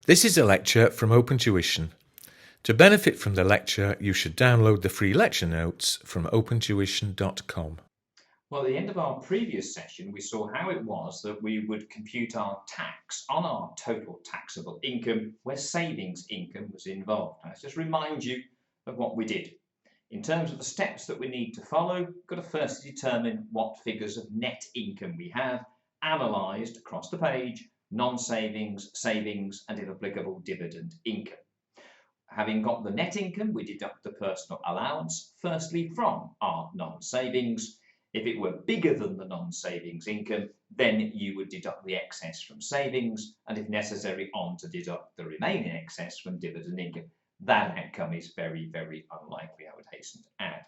This is a lecture from Open Tuition. To benefit from the lecture, you should download the free lecture notes from opentuition.com. Well, at the end of our previous session, we saw how it was that we would compute our tax on our total taxable income where savings income was involved. Now, let's just remind you of what we did. In terms of the steps that we need to follow, we've got to first determine what figures of net income we have, analysed across the page, non-savings, savings, and if applicable, dividend income. Having got the net income, we deduct the personal allowance, firstly from our non-savings. If it were bigger than the non-savings income, then you would deduct the excess from savings, and if necessary, on to deduct the remaining excess from dividend income. That outcome is very, very unlikely, I would hasten to add.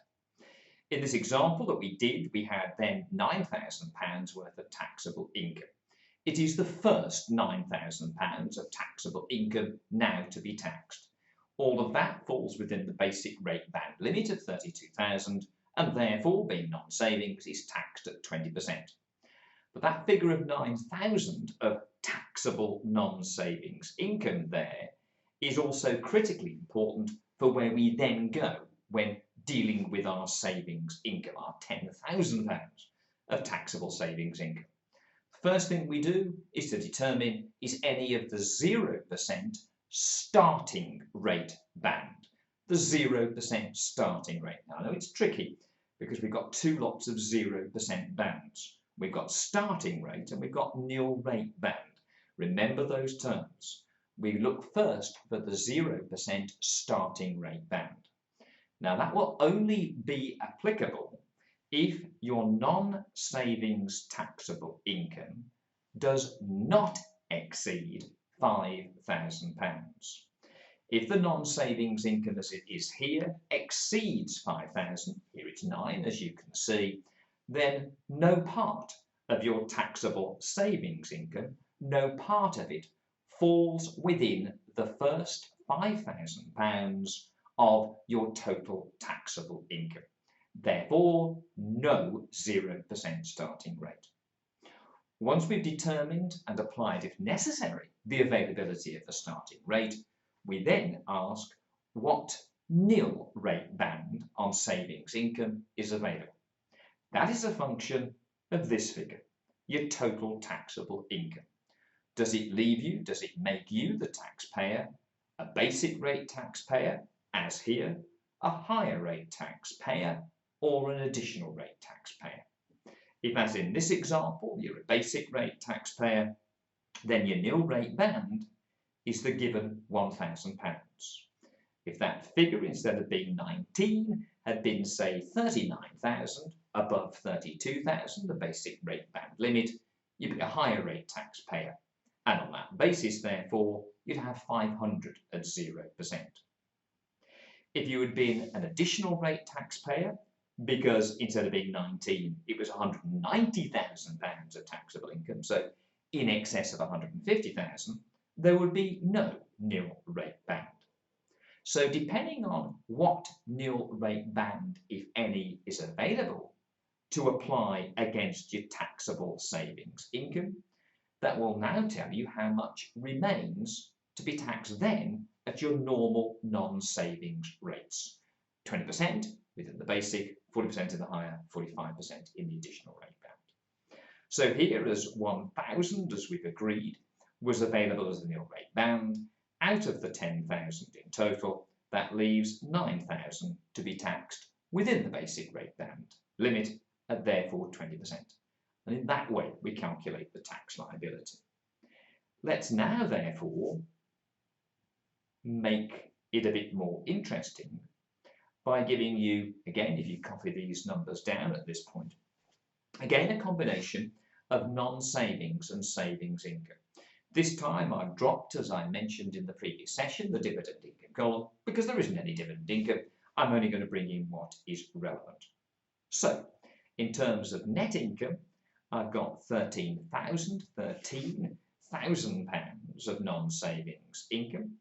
In this example that we did, we had then £9,000 worth of taxable income. It is the first £9,000 of taxable income now to be taxed. All of that falls within the basic rate band limit of 32,000 and therefore, being non-savings, is taxed at 20%. But that figure of 9,000 of taxable non-savings income there is also critically important for where we then go when dealing with our savings income, our £10,000 of taxable savings income. First thing we do is to determine is any of the 0% starting rate band. The 0% starting rate. Now, I know it's tricky because we've got two lots of 0% bands. We've got starting rate and we've got nil rate band. Remember those terms. We look first for the 0% starting rate band. Now, that will only be applicable if your non-savings taxable income does not exceed £5,000. If the non-savings income as it is here exceeds 5,000, here it's 9 as you can see, then no part of your taxable savings income, no part of it falls within the first £5,000 of your total taxable income. Therefore, no 0% starting rate. Once we've determined and applied, if necessary, the availability of the starting rate, we then ask what nil rate band on savings income is available. That is a function of this figure, your total taxable income. Does it leave you, does it make you, the taxpayer, a basic rate taxpayer, as here, a higher rate taxpayer, or an additional rate taxpayer? If, as in this example, you're a basic rate taxpayer, then your nil rate band is the given £1,000. If that figure, instead of being 19, had been, say, 39,000 above 32,000, the basic rate band limit, you'd be a higher rate taxpayer. And on that basis, therefore, you'd have 500 at 0%. If you had been an additional rate taxpayer, because instead of being 19, it was £190,000 of taxable income, so in excess of 150,000, there would be no nil rate band. So depending on what nil rate band, if any, is available to apply against your taxable savings income, that will now tell you how much remains to be taxed then at your normal non-savings rates. 20% within the basic, 40% in the higher, 45% in the additional rate band. So here, as 1,000, as we've agreed, was available as a nil rate band, out of the 10,000 in total, that leaves 9,000 to be taxed within the basic rate band limit at therefore 20%. And in that way, we calculate the tax liability. Let's now, therefore, make it a bit more interesting by giving you, again, if you copy these numbers down at this point, again, a combination of non-savings and savings income. This time I've dropped, as I mentioned in the previous session, the dividend income column, because there isn't any dividend income. I'm only going to bring in what is relevant. So, in terms of net income, I've got £13,000 of non-savings income.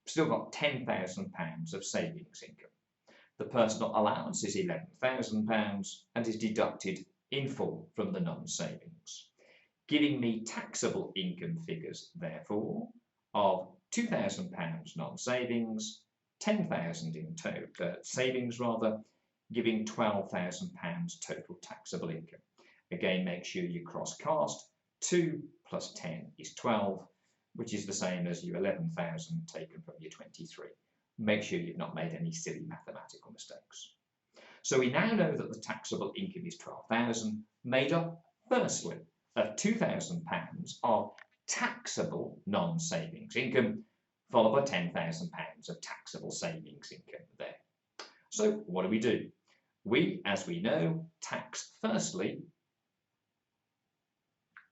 Still got £10,000 of savings income. The personal allowance is £11,000 and is deducted in full from the non-savings, giving me taxable income figures, therefore, of £2,000 non-savings, 10,000 in savings rather, giving £12,000 total taxable income. Again, make sure you cross-cast. 2 plus 10 is 12, which is the same as your 11,000 taken from your 23. Make sure you've not made any silly mathematical mistakes. So we now know that the taxable income is 12,000, made up, firstly, of £2,000 of taxable non-savings income, followed by £10,000 of taxable savings income there. So what do? We, as we know, tax firstly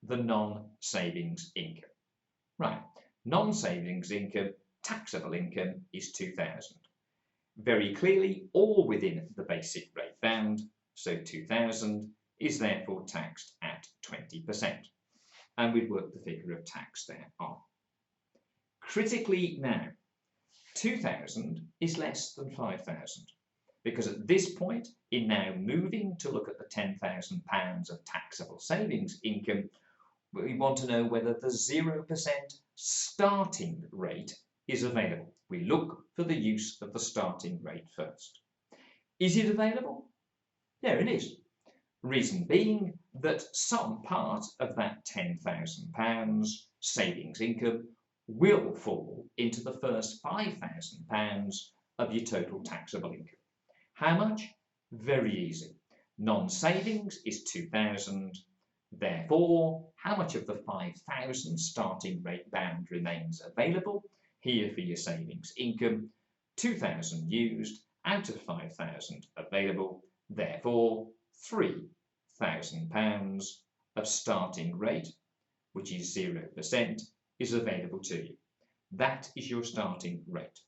the non-savings income. Right, non-savings income, taxable income is 2,000. Very clearly, all within the basic rate band, so 2,000 is therefore taxed at 20%. And we'd work the figure of tax there on. Critically now, 2,000 is less than 5,000, because at this point, in now moving to look at the £10,000 of taxable savings income, we want to know whether the 0% starting rate is available. We look for the use of the starting rate first. Is it available? There it is. Reason being that some part of that £10,000 savings income will fall into the first £5,000 of your total taxable income. How much? Very easy. Non-savings is 2,000. Therefore, how much of the 5,000 starting rate band remains available? Here for your savings income, 2,000 used out of 5,000 available. Therefore, £3,000 of starting rate, which is 0%, is available to you. That is your starting rate.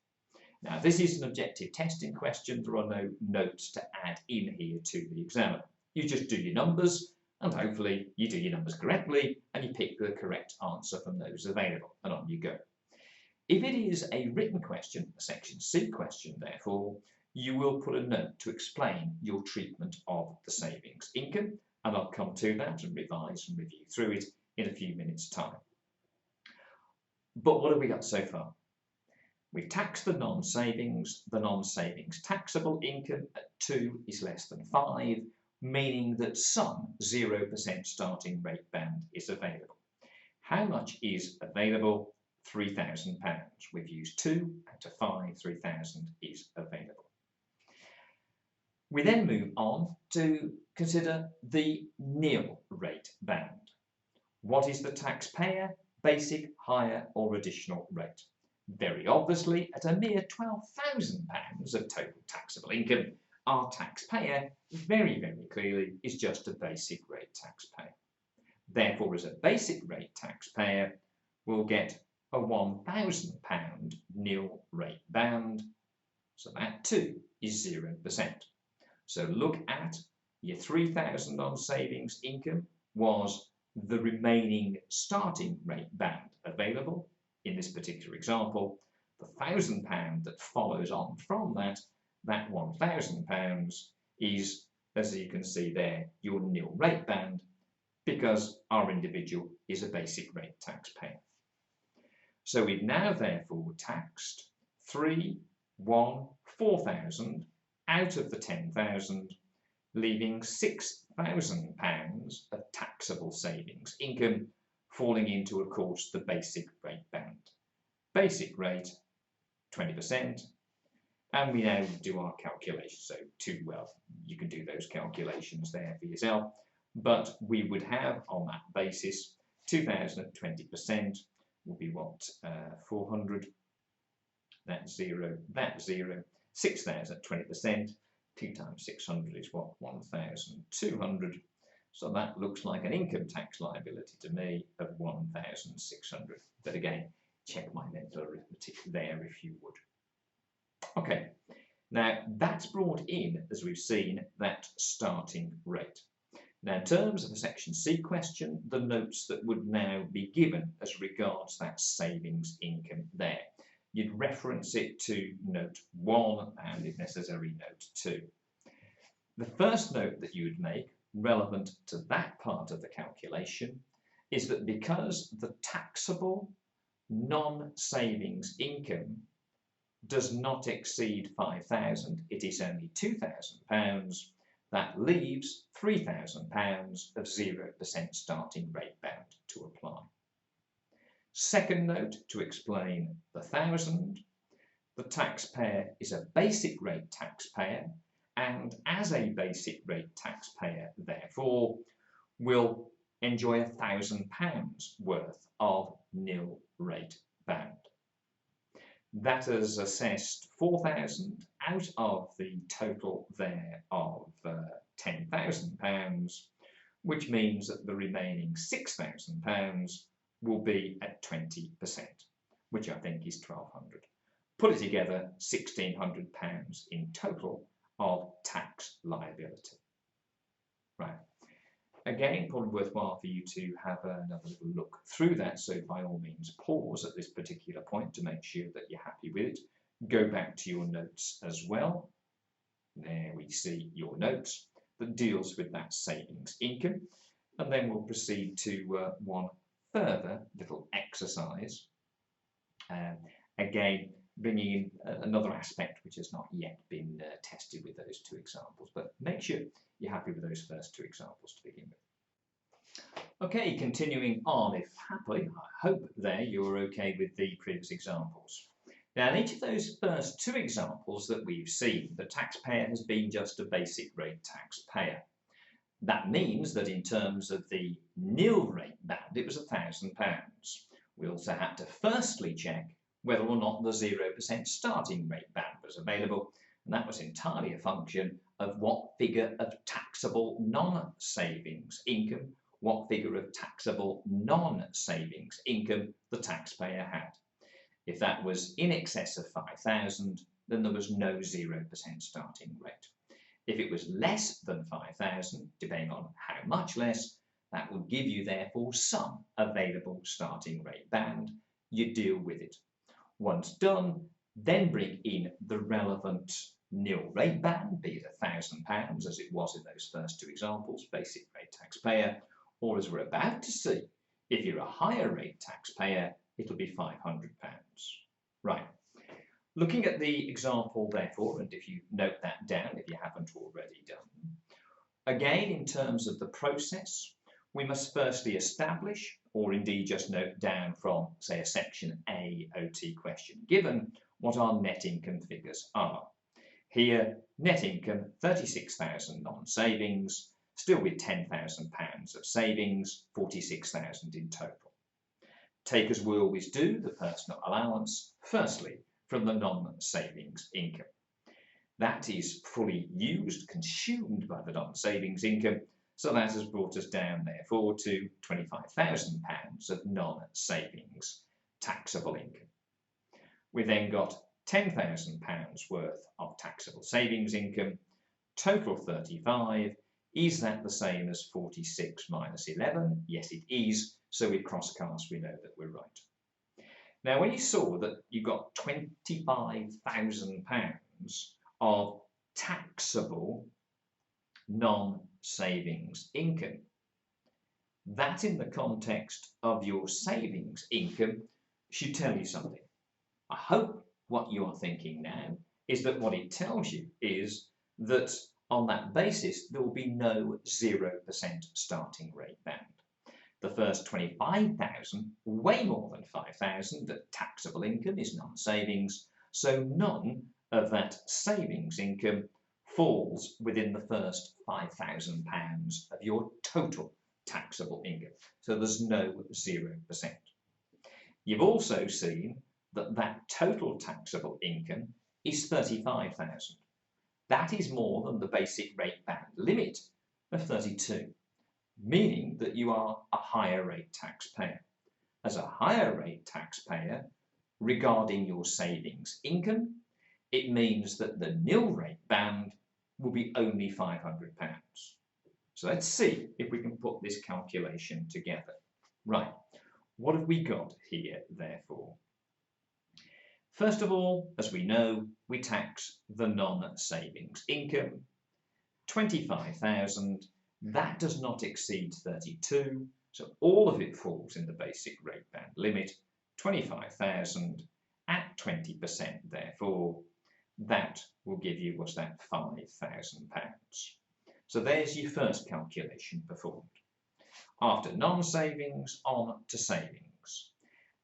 Now, this is an objective testing question. There are no notes to add in here to the examiner. You just do your numbers, and hopefully you do your numbers correctly, and you pick the correct answer from those available, and on you go. If it is a written question, a section C question, therefore, you will put a note to explain your treatment of the savings income, and I'll come to that and revise and review through it in a few minutes' time. But what have we got so far? We've taxed the non-savings taxable income at 2 is less than 5, meaning that some 0% starting rate band is available. How much is available? £3,000. We've used 2 out of 5, 3,000 is available. We then move on to consider the nil rate band. What is the taxpayer? Basic, higher or additional rate? Very obviously, at a mere £12,000 of total taxable income, our taxpayer very, very clearly is just a basic rate taxpayer. Therefore, as a basic rate taxpayer, we'll get a £1,000 nil rate band, so that too is 0%. So look at your 3,000 on savings income was the remaining starting rate band available in this particular example. The £1,000 that follows on from that £1,000 is, as you can see there, your nil rate band, because our individual is a basic rate taxpayer. So we've now therefore taxed 4,000 out of the 10,000, leaving £6,000 of taxable savings income, falling into, of course, the basic rate band. Basic rate, 20%, and we now do our calculation. So you can do those calculations there for yourself, but we would have on that basis 2,000 at 20% will be what? 400, that's 0, that's 0, 6,000 at 20%, 2 times 600 is what? 1,200. So that looks like an income tax liability to me of 1,600. But again, check my mental arithmetic there if you would. Okay, now that's brought in, as we've seen, that starting rate. Now, in terms of a Section C question, the notes that would now be given as regards that savings income there. You'd reference it to note 1 and, if necessary, note 2. The first note that you would make relevant to that part of the calculation is that because the taxable non-savings income does not exceed £5,000, it is only £2,000, that leaves £3,000 of 0% starting rate bound to apply. Second note to explain the 1,000, the taxpayer is a basic rate taxpayer, and as a basic rate taxpayer, therefore, will enjoy £1,000 worth of nil rate bound. That is assessed 4,000 out of the total there of £10,000, which means that the remaining £6,000 will be at 20%, which I think is 1,200. Put it together, £1,600 in total of tax liability. Right. Again, probably worthwhile for you to have another little look through that, so by all means pause at this particular point to make sure that you're happy with it. Go back to your notes as well. There we see your notes that deals with that savings income, and then we'll proceed to one further little exercise. Again, bringing in another aspect which has not yet been tested with those two examples, but make sure you're happy with those first two examples to begin with. Okay, continuing on, if happy, I hope there you're okay with the previous examples. Now, in each of those first two examples that we've seen, the taxpayer has been just a basic rate taxpayer. That means that in terms of the nil rate band, it was £1,000. We also had to firstly check whether or not the 0% starting rate band was available, and that was entirely a function of what figure of taxable non-savings income, what figure of taxable non-savings income the taxpayer had. If that was in excess of 5,000, then there was no 0% starting rate. If it was less than 5,000, depending on how much less, that would give you therefore some available starting rate band. You deal with it. Once done, then bring in the relevant nil rate band, be it £1,000 as it was in those first two examples, basic rate taxpayer, or as we're about to see, if you're a higher rate taxpayer, it'll be £500. Right. Looking at the example, therefore, and if you note that down, if you haven't already done, again, in terms of the process, we must firstly establish, or indeed just note down from, say, a section A OT question given, what our net income figures are. Here, net income, 36,000 non-savings, still with £10,000 of savings, 46,000 in total. Take, as we always do, the personal allowance, firstly, from the non-savings income. That is fully used, consumed by the non-savings income, so that has brought us down, therefore, to £25,000 of non-savings taxable income. We then got £10,000 worth of taxable savings income, total 35. Is that the same as 46 minus 11? Yes, it is. So with cross-cast, we know that we're right. Now, when you saw that you got £25,000 of taxable non-savings income, that in the context of your savings income should tell you something. I hope what you're thinking now is that what it tells you is that on that basis, there will be no 0% starting rate band. The first 25,000, way more than 5,000 of taxable income is non-savings, so none of that savings income falls within the first £5,000 of your total taxable income. So there's no 0%. You've also seen that that total taxable income is 35,000. That is more than the basic rate band limit of 32, meaning that you are a higher rate taxpayer. As a higher rate taxpayer, regarding your savings income, it means that the nil rate band will be only £500. So let's see if we can put this calculation together. Right, what have we got here, therefore? First of all, as we know, we tax the non-savings income, 25,000. That does not exceed 32, so all of it falls in the basic rate band limit, 25,000 at 20%, therefore, that will give you, what's that, £5,000. So there's your first calculation performed. After non-savings, on to savings.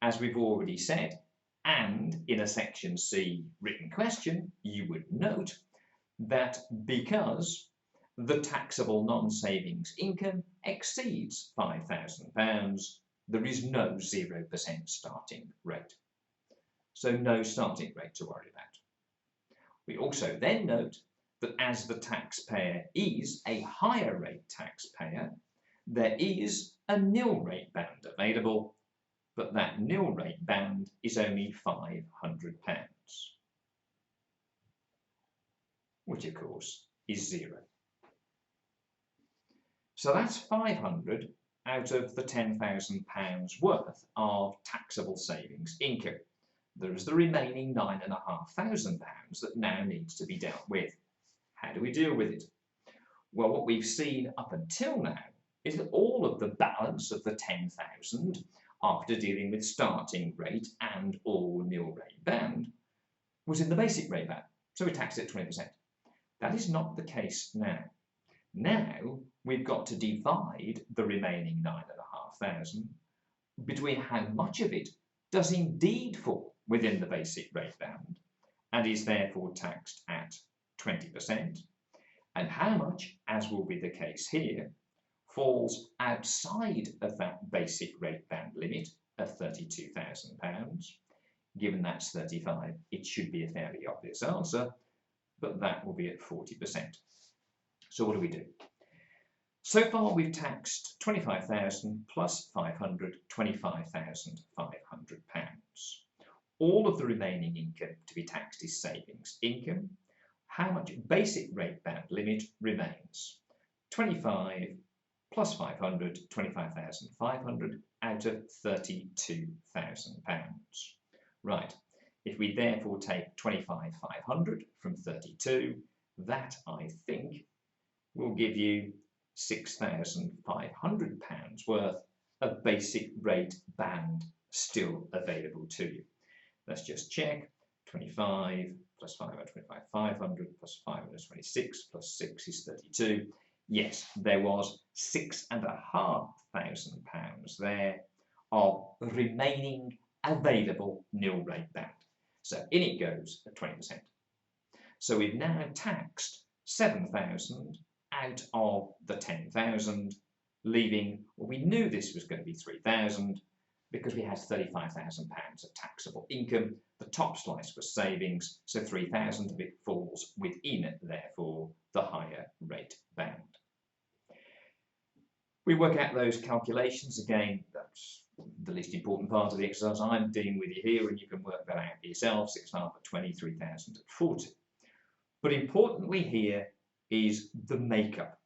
As we've already said, and in a Section C written question, you would note that because the taxable non-savings income exceeds £5,000, there is no 0% starting rate. So no starting rate to worry about. We also then note that as the taxpayer is a higher rate taxpayer, there is a nil rate band available, but that nil rate band is only £500, which of course is 0. So that's 500 out of the £10,000 worth of taxable savings income. There is the remaining £9,500 that now needs to be dealt with. How do we deal with it? Well, what we've seen up until now is that all of the balance of the 10,000 after dealing with starting rate and or nil rate band was in the basic rate band, so we taxed it 20%. That is not the case now. Now we've got to divide the remaining 9,500 between how much of it does indeed fall within the basic rate band and is therefore taxed at 20%, and how much, as will be the case here, falls outside of that basic rate band limit of £32,000. Given that's 35, it should be a fairly obvious answer, but that will be at 40%. So what do we do? So far we've taxed 25,000 plus 500, £25,500. All of the remaining income to be taxed is savings income. How much basic rate band limit remains? 25 plus 500, 25,500 out of £32,000. Right, if we therefore take 25,500 from 32, that I think will give you £6,500 worth of basic rate band still available to you. Let's just check. 25 plus 500, 25,500 plus 500 is 26 plus 6 is 32. Yes, there was £6,500 there of remaining available nil rate band. So in it goes at 20%. So we've now taxed 7,000 out of the 10,000, leaving, well, we knew this was going to be 3,000 because we had £35,000 of taxable income. The top slice was savings, so 3,000 of it falls within, therefore, the higher rate band. We work out those calculations. Again, that's the least important part of the exercise I'm doing with you here, and you can work that out for yourself. 6,500 at 20, 3,000 at 40. But importantly here is the makeup.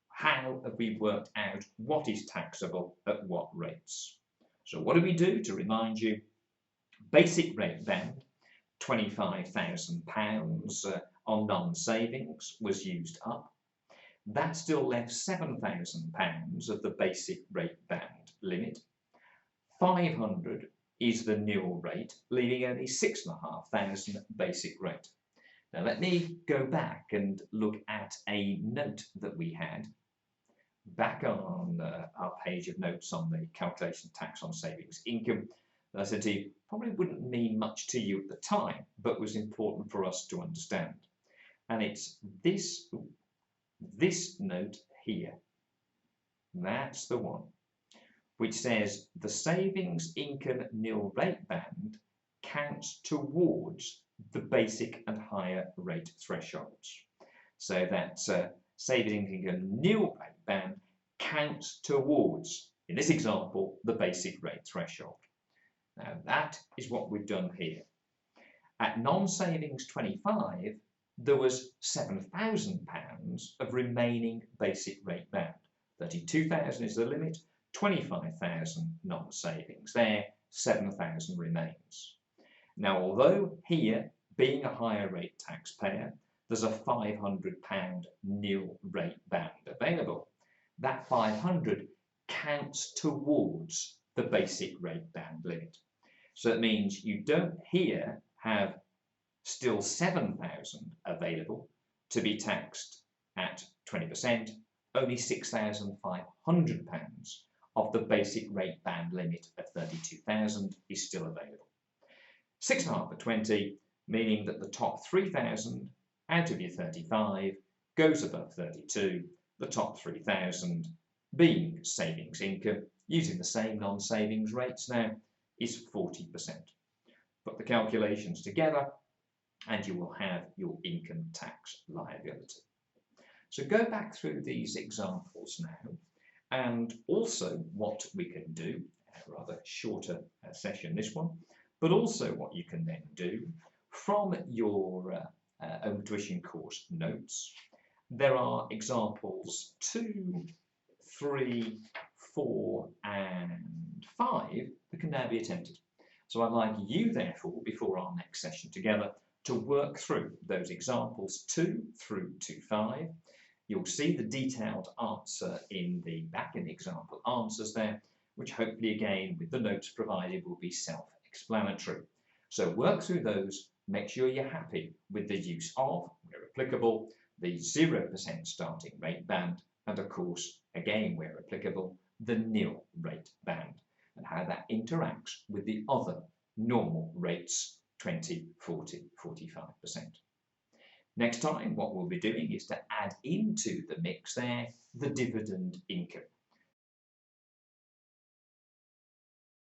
How have we worked out what is taxable at what rates? So what do we do? To remind you, basic rate band, £25,000 on non-savings was used up. That still left £7,000 of the basic rate band limit. 500 is the nil rate, leaving only 6,500 basic rate. Now let me go back and look at a note that we had back on our page of notes on the calculation tax on savings income. I said to you, probably wouldn't mean much to you at the time, but was important for us to understand. And it's this note here. That's the one, which says the savings income nil rate band counts towards the basic and higher rate thresholds. So that savings income nil rate band counts towards, in this example, the basic rate threshold. Now that is what we've done here. At non-savings 25, there was £7,000 of remaining basic rate band. 32,000 is the limit, 25,000 non-savings. There, 7,000 remains. Now, although here, being a higher rate taxpayer, there's a £500 nil rate band available. That 500 counts towards the basic rate band limit. So it means you don't here have still 7,000 available to be taxed at 20%, only £6,500 of the basic rate band limit of 32,000 is still available. 6.5 at 20, meaning that the top 3,000 out of your 35 goes above 32, the top 3,000 being savings income, using the same non-savings rates now, is 40%. Put the calculations together and you will have your income tax liability. So go back through these examples now, and also what we can do, a rather shorter session this one, but also what you can then do from your own tuition course notes. There are examples 2, 3, 4 and 5 that can now be attempted. So I'd like you therefore, before our next session together, to work through those examples 2 through to 5. You'll see the detailed answer in the back in the example answers there, which hopefully again with the notes provided will be self-explanatory. So work through those, make sure you're happy with the use of, where applicable, the 0% starting rate band, and of course, again where applicable, the nil rate band, and how that interacts with the other normal rates, 20, 40, 45%. Next time, what we'll be doing is to add into the mix there the dividend income.